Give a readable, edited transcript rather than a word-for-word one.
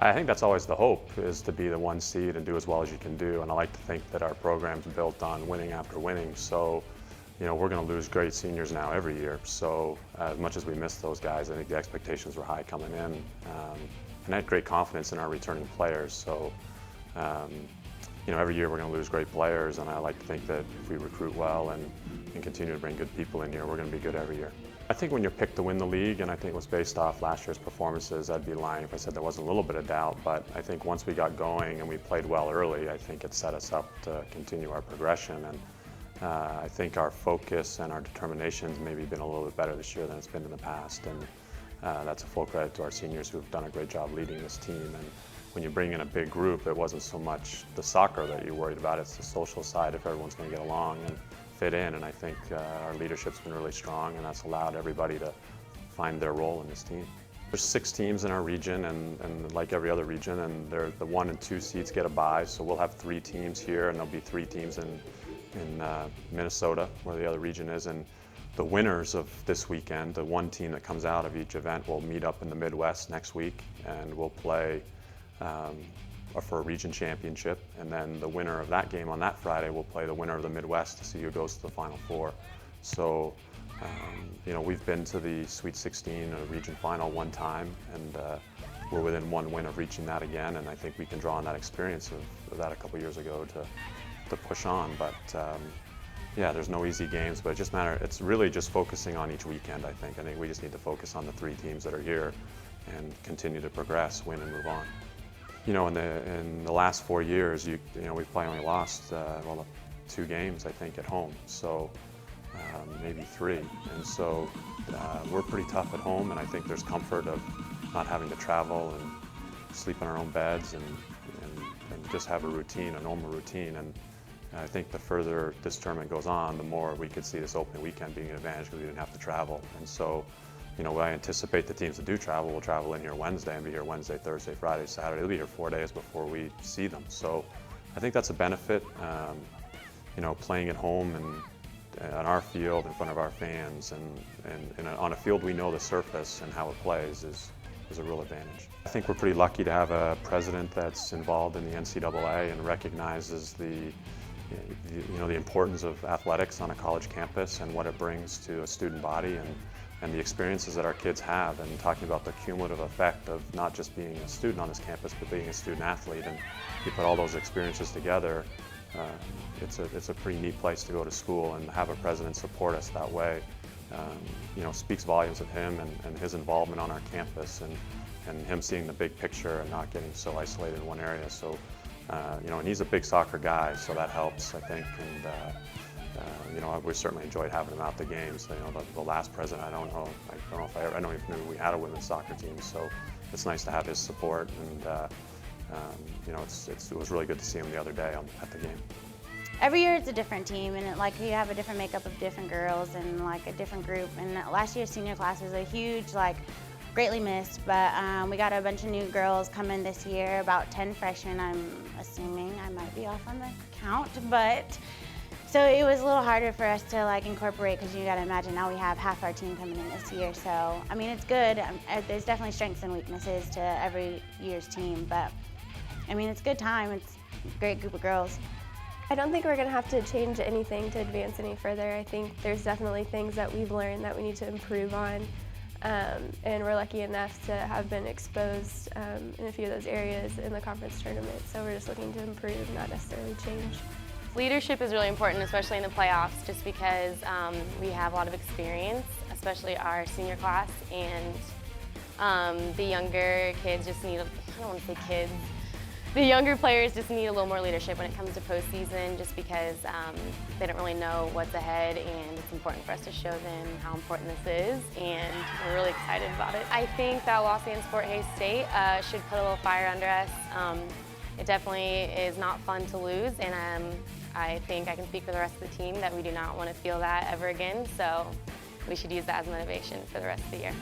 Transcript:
I think that's always the hope, is to be the 1 seed and do as well as you can do. And I like to think that our program's built on winning after winning. So, we're going to lose great seniors now every year. So as much as we miss those guys, I think the expectations were high coming in. And I had great confidence in our returning players. So, every year we're going to lose great players. And I like to think that if we recruit well and continue to bring good people in here, we're going to be good every year. I think when you're picked to win the league, and I think it was based off last year's performances, I'd be lying if I said there wasn't a little bit of doubt, but I think once we got going and we played well early, I think it set us up to continue our progression. And I think our focus and our determination's maybe been a little bit better this year than it's been in the past. And that's a full credit to our seniors who've done a great job leading this team. And when you bring in a big group, it wasn't so much the soccer that you're worried about, it's the social side, if everyone's going to get along and fit in. And I think our leadership's been really strong, and that's allowed everybody to find their role in this team. There's 6 teams in our region, and like every other region, and the 1 and 2 seeds get a bye, so we'll have 3 teams here, and there'll be 3 teams in Minnesota, where the other region is. And the winners of this weekend, the 1 team that comes out of each event, will meet up in the Midwest next week, and we'll play for a region championship. And then the winner of that game on that Friday will play the winner of the Midwest to see who goes to the Final Four. So, we've been to the Sweet 16 or region final 1 time, and we're within 1 win of reaching that again. And I think we can draw on that experience of that a couple years ago to push on. But yeah, there's no easy games, but it's really just focusing on each weekend, I think. I think we just need to focus on the 3 teams that are here and continue to progress, win, and move on. In the last 4 years, we've probably only lost 2 games, I think, at home. So maybe 3. And so we're pretty tough at home, and I think there's comfort of not having to travel and sleep in our own beds and just have a routine, a normal routine. And I think the further this tournament goes on, the more we could see this opening weekend being an advantage because we didn't have to travel. And so, I anticipate the teams that do travel will travel in here Wednesday and be here Wednesday, Thursday, Friday, Saturday. They'll be here 4 days before we see them. So I think that's a benefit. Playing at home and on our field in front of our fans and on a field we know the surface and how it plays is a real advantage. I think we're pretty lucky to have a president that's involved in the NCAA and recognizes the importance of athletics on a college campus and what it brings to a student body and the experiences that our kids have, and talking about the cumulative effect of not just being a student on this campus, but being a student athlete. And you put all those experiences together, it's a pretty neat place to go to school, and have a president support us that way, speaks volumes of him and his involvement on our campus, and him seeing the big picture and not getting so isolated in one area. So, and he's a big soccer guy, so that helps, I think. And we certainly enjoyed having him out the games. The last president, I don't even know we had a women's soccer team. So it's nice to have his support, and it was really good to see him the other day at the game. Every year it's a different team, and you have a different makeup of different girls and a different group. And last year's senior class was a huge, greatly missed, but we got a bunch of new girls coming this year, about 10 freshmen, I'm assuming. I might be off on the count, but so it was a little harder for us to incorporate, because you gotta imagine now we have half our team coming in this year. So, I mean, it's good. There's definitely strengths and weaknesses to every year's team, but I mean, it's a good time. It's a great group of girls. I don't think we're going to have to change anything to advance any further. I think there's definitely things that we've learned that we need to improve on, and we're lucky enough to have been exposed in a few of those areas in the conference tournament. So we're just looking to improve, not necessarily change. Leadership is really important, especially in the playoffs, just because we have a lot of experience, especially our senior class, and the younger kids just need, I don't want to say kids, the younger players just need a little more leadership when it comes to postseason, just because they don't really know what's ahead, and it's important for us to show them how important this is, and we're really excited about it. I think that Los Angeles Fort Hays State should put a little fire under us. It definitely is not fun to lose, and I think I can speak for the rest of the team that we do not want to feel that ever again, so we should use that as motivation for the rest of the year.